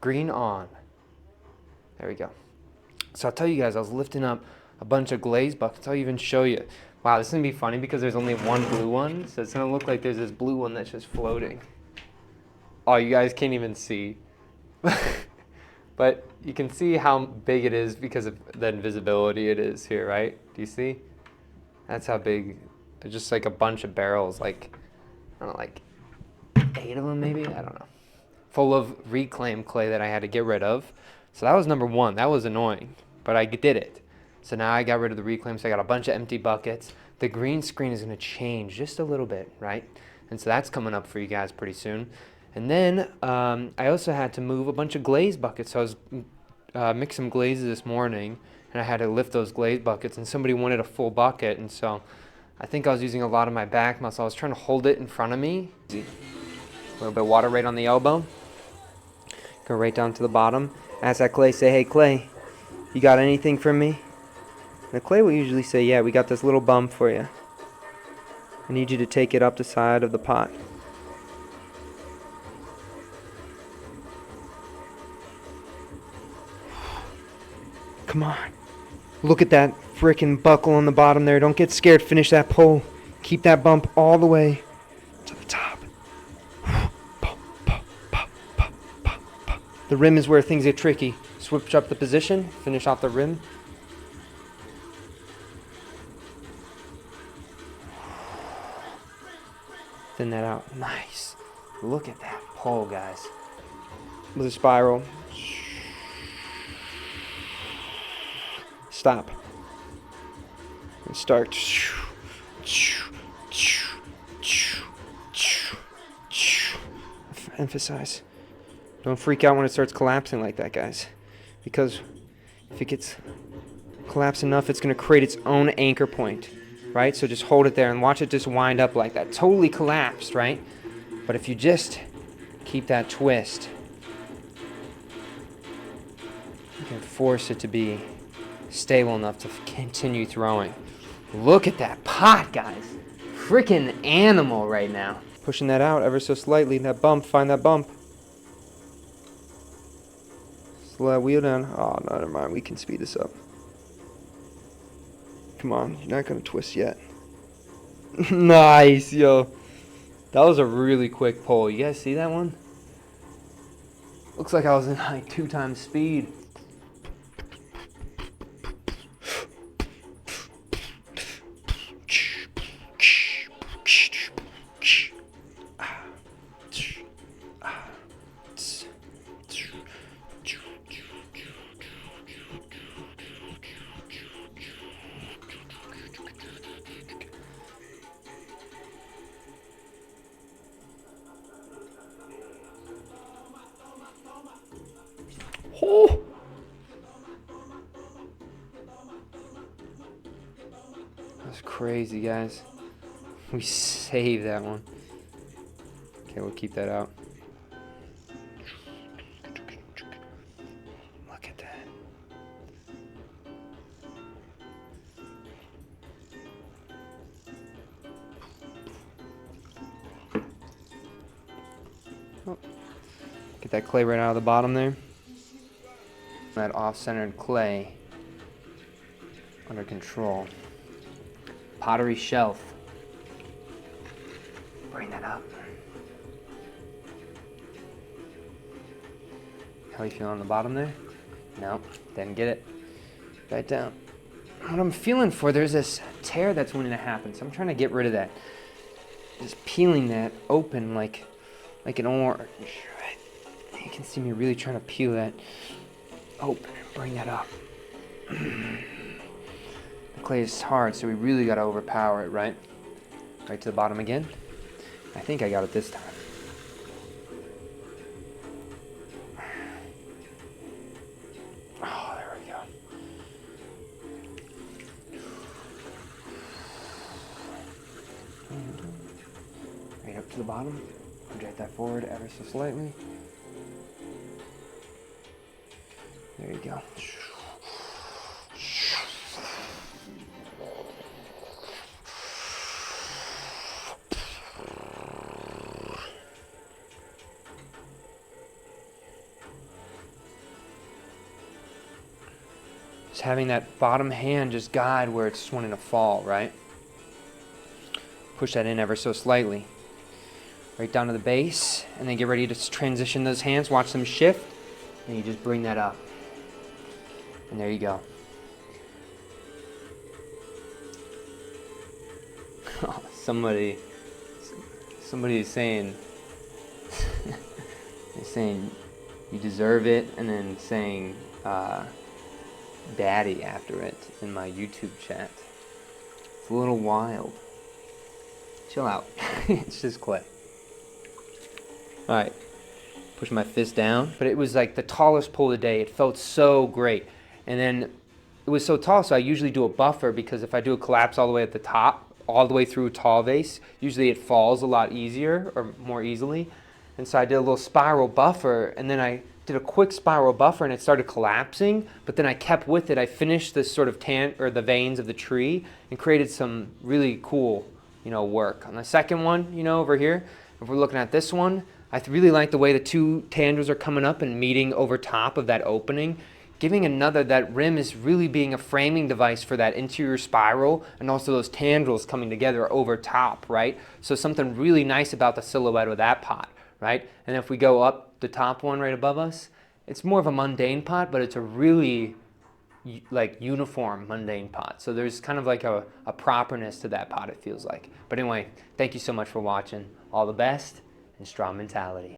Green on. There we go. So I'll tell you guys, I was lifting up a bunch of glaze buckets. I'll even show you. Wow, this is gonna be funny because there's only one blue one, so it's gonna look like there's this blue one that's just floating. Oh, you guys can't even see. But you can see how big it is because of the invisibility it is here, right? Do you see? That's how big. They're just like a bunch of barrels, like, I don't know, like 8 of them maybe? I don't know. Full of reclaimed clay that I had to get rid of. So that was number one. That was annoying, but I did it. So now I got rid of the reclaim, so I got a bunch of empty buckets. The green screen is gonna change just a little bit, right? And so that's coming up for you guys pretty soon. And then I also had to move a bunch of glaze buckets. So I was mixing glazes this morning, and I had to lift those glaze buckets, and somebody wanted a full bucket, and so I think I was using a lot of my back muscle. I was trying to hold it in front of me. A little bit of water right on the elbow. Go right down to the bottom. Ask that clay, say, hey Clay, you got anything for me? The clay will usually say, yeah, we got this little bump for you. I need you to take it up the side of the pot. Come on. Look at that frickin' buckle on the bottom there. Don't get scared. Finish that pull. Keep that bump all the way to the top. The rim is where things get tricky. Switch up the position. Finish off the rim. Thin that out. Nice. Look at that pull, guys. With a spiral. Stop. And start. Emphasize. Don't freak out when it starts collapsing like that, guys. Because if it gets collapsed enough, it's going to create its own anchor point, right? So just hold it there and watch it just wind up like that. Totally collapsed, right? But if you just keep that twist, you can force it to be stable enough to continue throwing. Look at that pot, guys. Freaking animal right now. Pushing that out ever so slightly. That bump, find that bump. Slow that wheel down. Oh, no, never mind. We can speed this up. Come on, you're not going to twist yet. Nice, yo. That was a really quick pull. You guys see that one? Looks like I was in like 2 times speed. Oh! That's crazy, guys. We saved that one. Okay, we'll keep that out. Look at that. Oh. Get that clay right out of the bottom there. That off-centered clay under control. Pottery shelf. Bring that up. How you feeling on the bottom there? No, didn't get it. Right down. What I'm feeling for, there's this tear that's wanting to happen, so I'm trying to get rid of that. Just peeling that open like an orange. You can see me really trying to peel that open and bring that up. The clay is hard, so we really got to overpower it, right? Right to the bottom again. I think I got it this time. Oh, there we go. Right up to the bottom. Project that forward ever so slightly. There you go. Just having that bottom hand just guide where it's wanting to fall, right? Push that in ever so slightly. Right down to the base, and then get ready to transition those hands. Watch them shift, and you just bring that up. And there you go. Somebody is saying, they're saying you deserve it, and then saying daddy after it in my YouTube chat. It's a little wild. Chill out. It's just clay. Alright, push my fist down. But it was like the tallest pull of the day. It felt so great. And then it was so tall, so I usually do a buffer, because if I do a collapse all the way at the top, all the way through a tall vase, usually it falls a lot easier or more easily. And so I did a little spiral buffer, and then I did a quick spiral buffer, and it started collapsing, but then I kept with it. I finished this sort of the veins of the tree and created some really cool, work. On the second one, over here, if we're looking at this one, I really like the way the two tendrils are coming up and meeting over top of that opening. Giving that rim is really being a framing device for that interior spiral, and also those tendrils coming together over top, right? So something really nice about the silhouette of that pot, right? And if we go up the top one right above us, it's more of a mundane pot, but it's a really uniform mundane pot. So there's kind of like a properness to that pot, it feels like. But anyway, thank you so much for watching. All the best, and strong mentality.